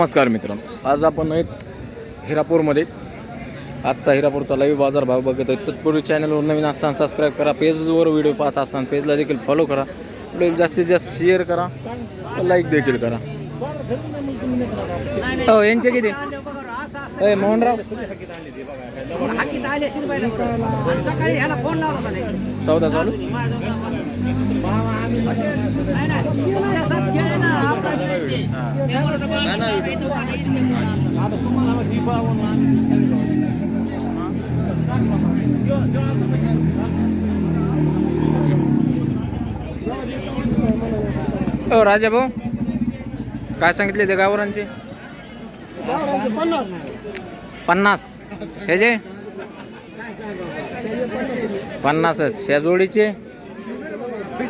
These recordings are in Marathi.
नमस्कार मित्रांनो, आज आपण एक हिरापूरमध्ये आजचा हिरापूरचा लाईव्ह बाजार भाव बघत आहे. तत्पूर्वी चॅनलवर नवीन असताना सबस्क्राईब करा, पेजवर व्हिडिओ पाहत असताना पेजला देखील फॉलो करा, व्हिडिओ जास्तीत जास्त शेअर करा, लाईक देखील करा. हो यांचे किती मोहनराव चौदा चालू हो राजा भाऊ काय सांगितले ते गावरांचे 50 ह्याचे 50च, ह्या जोडीचे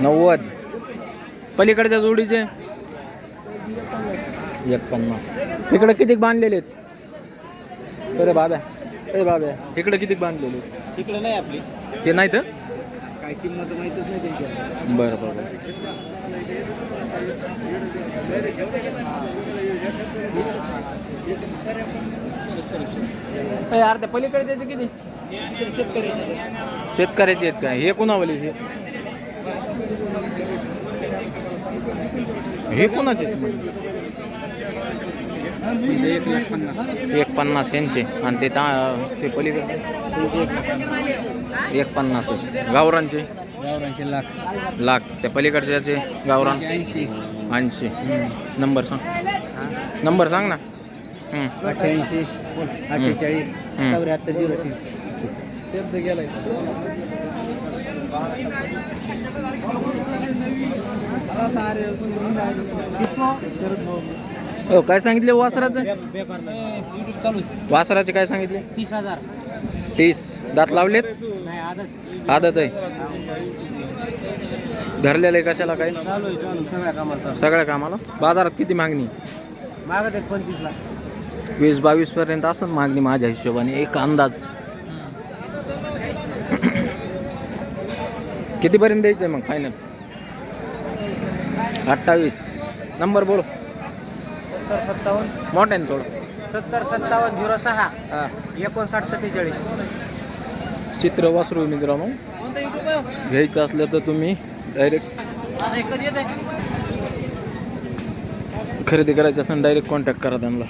90, पलीकडच्या जोडीचे 51. इकडे किती बांधलेले आहेत? अरे बाबा इकडे किती बांधलेले? तिकडे नाही आपली ते नाही तर काय किंमत माहितच नाही त्यांच्या. बरं बरं. यार त्या पलीकडे किती? शेतकऱ्याचे आहेत काय? हे कोणावले? हे कोणाचे? 150 यांचे. आणि ते पलीकडे 150 गावरांचे लाख. त्या पलीकडच्याचे गावरान 80. नंबर सांग ना. 88 48 74 03 शब्द गेलाय. हो काय सांगितले वासराचं? वासराचे काय सांगितले? 30,000. 30. दात लावलेत? आदत आहे. धरलेलं आहे कशाला? काय सगळ्या कामाला? बाजारात किती मागणी? मागत 25 लाख. 20-22 पर्यंत असं मागणी माझ्या हिशोबाने, एक अंदाज. कितीपर्यंत द्यायचं मग फायनल? 28. नंबर बोल. 57 मोठ्याने थोडं. 70 57 06 59 47. चित्र वासरू मित्रांनो, घ्यायचं असलं तर तुम्ही डायरेक्ट खरेदी करायचं असेल डायरेक्ट कॉन्टॅक्ट करा त्यांना.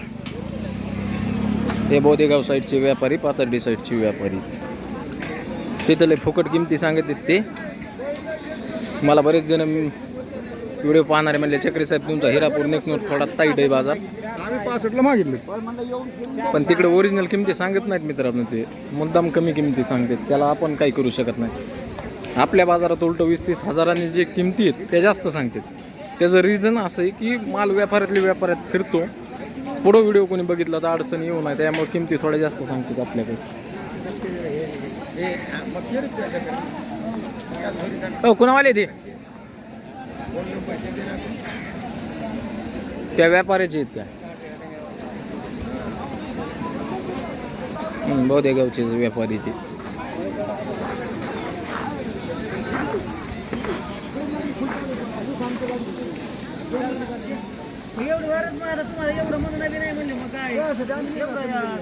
ते बोदेगाव साईडचे व्यापारी, पाथर्डी साईडचे व्यापारी. तिथं लय फुकट किमती सांगत ते. मला बरेच जण व्हिडिओ पाहणारे म्हणले चक्री साहेब तुमचा हिरापूर नेकनूर थोडा टाईट आहे बाजार. 65 मागितले, पण तिकडे ओरिजिनल किमती सांगत नाहीत मित्रांनो. ते मुद्दाम कमी किमती सांगतात, त्याला आपण काही करू शकत नाही. आपल्या बाजारात उलट 20-30 हजारांनी जे किमती आहेत त्या जास्त सांगतात. त्याचं रिझन असं आहे की माल व्यापारात फिरतो. पुढं व्हिडिओ कोणी बघितला तर अडचण येऊ नये, त्यामुळे किमती थोड्या जास्त सांगतात आपल्याकडे. हो कुणावाले ते? त्या व्यापाऱ्याचे आहेत का? बोदेगावचे व्यापारी ते.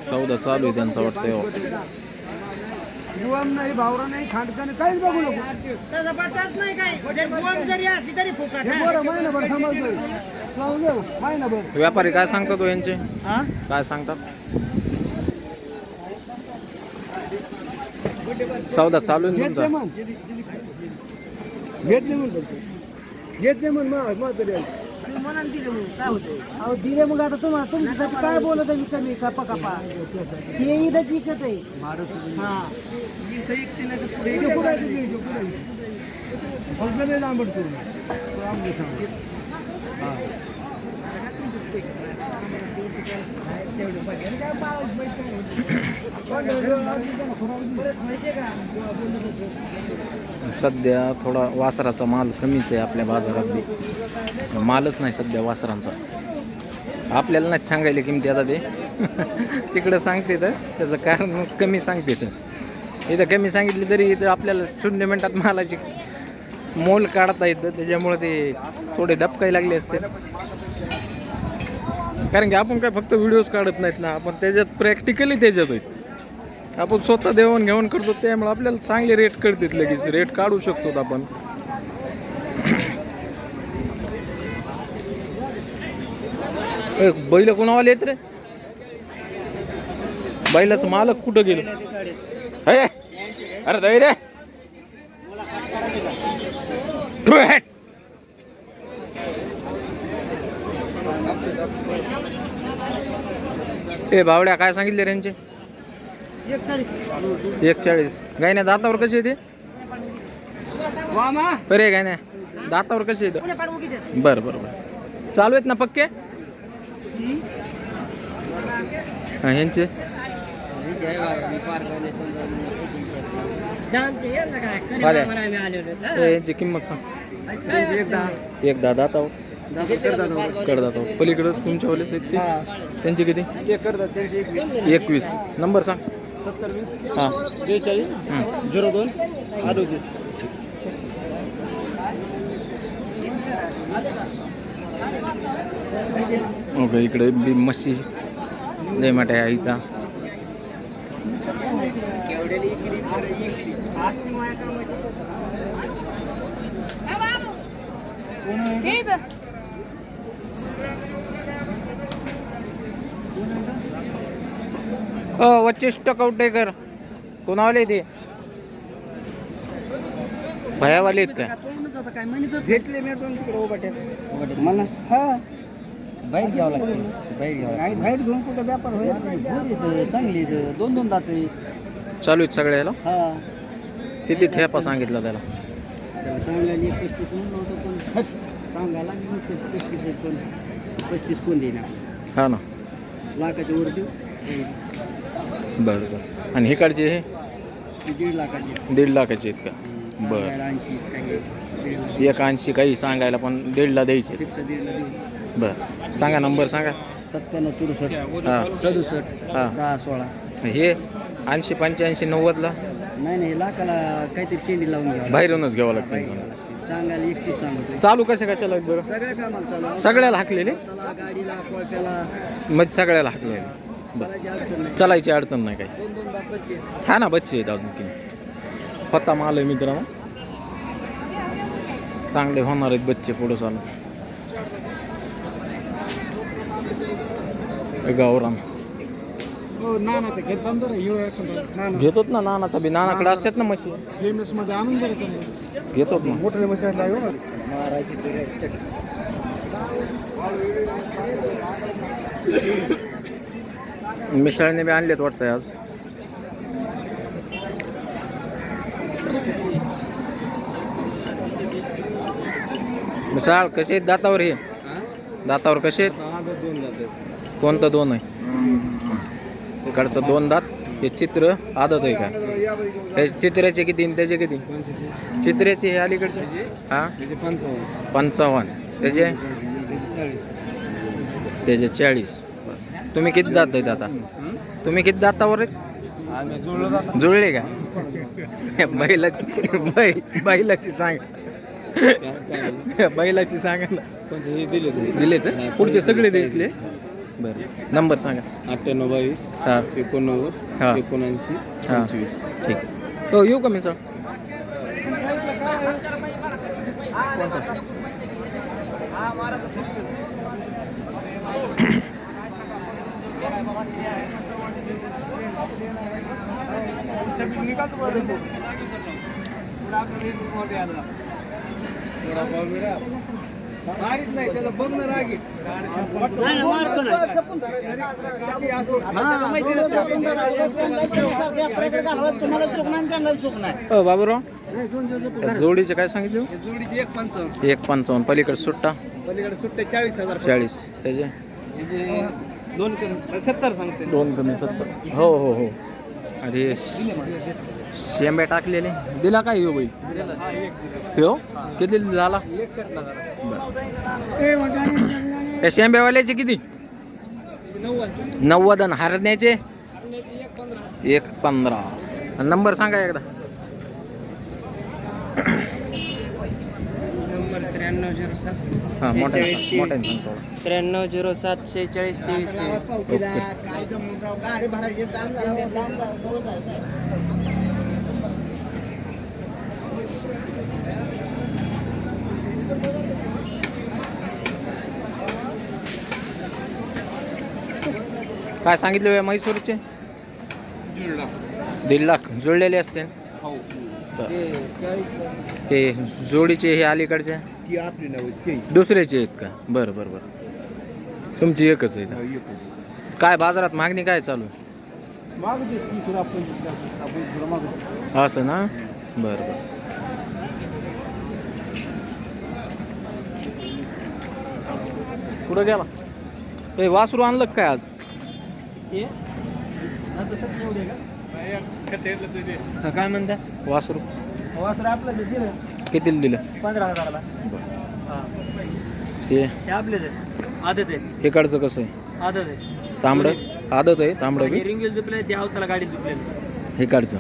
चौदा चालू आहे त्यांचा वाटतं. नाही भावरा नाही खांडका नाही काहीच बघू नको. व्यापारी काय सांगतात तो यांचे? काय सांगतात? 14 चालू आहे तुमचा? घेतले मग आता तुमच्यासाठी काय बोलत आहे? कमी कापा हे इथं विकत आहे. सध्या थोडा वासराचा माल कमीच आहे आपल्या बाजारात बी. मालच नाही सध्या वासरांचा. आपल्याला नाही सांगायला किमती आता ते तिकडं सांगते तर त्याचं कारण कमी सांगते. तर इथं कमी सांगितली तरी इथं आपल्याला 0 मिनिटात मालाची मोल काढता येतं, त्याच्यामुळे ते थोडे धपकाय लागले असते. कारण की आपण काय फक्त व्हिडिओज काढत नाहीत ना, आपण त्याच्यात प्रॅक्टिकली त्याच्यात आहेत. आपण स्वतः देवण घेऊन करतो, त्यामुळे आपल्याला चांगले रेट कळतात, लगेच रेट काढू शकतो आपण. बैल कोणावाले येत रे? बैलाचं मालक कुठं गेलं? अरे दही रे ए बावड्या काय सांगितले रेंजचे? 140. गायण्या दातावर कसे येते? अरे गायण्या दातावर कसे येते? बरं बरं बरं. चालू आहेत ना पक्के? हा यांचे यांची किंमत सांग. एक दातावर कडदातावर. पलीकडं तुमच्यावालेच आहेत ते, त्यांची किती? 21. नंबर सांग. 70 हां 42 02 38. ओके. इकडे बी म्हशी लय मोठ्या आहे इथं. वच्चिष्ट कवटेकर कोणावाले ते? भयावाले आहेत का? घेतले मी दोन तिकडे ओबाट्याच मला. हा बाहेर घ्यावं लागते. बाहेर घेऊन कुठं व्यापार होईल? चांगली 2-2 दात चालू आहेत सगळ्याला. हा किती ठेपा सांगितला त्याला? सांगायला 35 म्हणून होतं, पण सांगायला 35 पण 35 कोण देणार? हा ना. लाखाच्या वर देऊ. बरं बरं. आणि हिकडचे हे 1.5 लाखाचे. 1.5 लाखाचे आहेत का? बरं. 80 काही 180 काही सांगायला, पण 1.5ला द्यायचे. फिक्स 1.5ला देऊ. बरं सांगा नंबर सांगा. 97 63 हां 67 हां. 6 16. हे 80 85 90ला नाही लाखाला काहीतरी शेंडी लावून घ्यावं. बाहेरूनच घ्यावं लागतं. सांगायला 31 सांगतोय. चालू कशाला आहेत बरं? सगळ्या कामाला चालू. सगळ्याला हाकलेले? त्याला गाडीला कोळप्याला म्हणजे सगळ्याला हाकलेले. चालायची अडचण नाही. चालायची अडचण नाही काही. 2-2 दात बच्चे. हा ना बच्चे आहेत अजून की. होता माल आहे मित्रांनो, चांगले होणार आहेत बच्चे पुढं चालू. गावरान नानाचं घेतात बरं. घेतोत ना. नानाचा बी नानाकडे असतात ना म्हशी. फेमस मध्ये आणून घेतोत ना. मोठे मशीन मारायची. मिसळने बी आणलेत वाटतंय आज. मिसळ कसे आहेत दातावर? हे दातावर कसे आहेत? 2 दात. कोणतं 2 आहे? इकडचं 2 दात. हे चित्र आदत आहे का? त्या चित्र्याचे किती आणि त्याचे किती? चित्र्याचे हे अलीकडचे हा 55. त्याचे 40. तुम्ही किती दात आहेत आता? तुम्ही किती दातावर आहेत? जुळले का? बैलाची सांग. बैलाची सांगा ना. दिले तर पुढचे सगळे दिले. बरं नंबर सांगा. 98 22 हां 89 हां 79 हां 25. ठीक. हो येऊ का मी सर? बाबूराव जोडीचे काय सांगितले? 1.55. पलीकडे सुट्टा? पलीकडे सुट्टे 40,000. 40. त्याचे 2 कमी 70 सांगते. 2 कमी 70. हो हो हो. अरे शेंब्या टाकलेले दिला काय हो बैल? हो किती झाला? त्या शेंब्यावाल्याचे किती? 90. आणि हरण्याचे 1.15. नंबर सांगा एकदा. नंबर 93 त्र्याण्णव हां मोठ्या 46 मोठ्याने सांगतो 9307 46 23 23. ओके. काय सांगितले बा म्हैसूरचे? 1.5 लाख जुळलेले असते. ते जोडीचे हे अलीकडचे दुसऱ्याचे आहेत का? बरं बरं बरं. तुमची एकच आहे का? काय बाजारात मागणी काय चालू आहे? असं ना. बरं बरं. कुठं गेला? ते वासरू आणलं का काय आज? काय म्हणता? वासरू वासर आपलं दिलं कितीला दिलं? 15,000ला. हे हे आपलेच आहे, आदत आहे, इकडचं कसं आहे? आदत आहे. तांबडं आदत आहे. तांबडं बी रिंगेल झुपले ते अवताला गाडीत झुपले. इकडचं.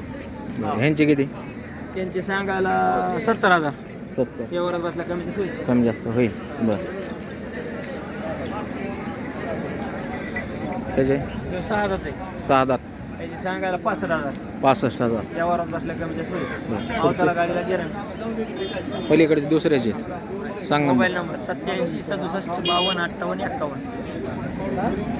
बरं. ह्यांचे किती? त्यांचे सांगायला 70,000. 70. व्यवहारात बसला कमी होईल. कमी जास्त होईल. बरं. त्याचे 6 दात आहे. 6 दात त्याचे सांगायला 65,000. 65,000. व्यवहारात बसल्या कमी होईल. बरं. अवताला गाडीला गिरण. पलीकडचे दुसऱ्याचे सांग ना. Mobile number 87 67 52 58 51.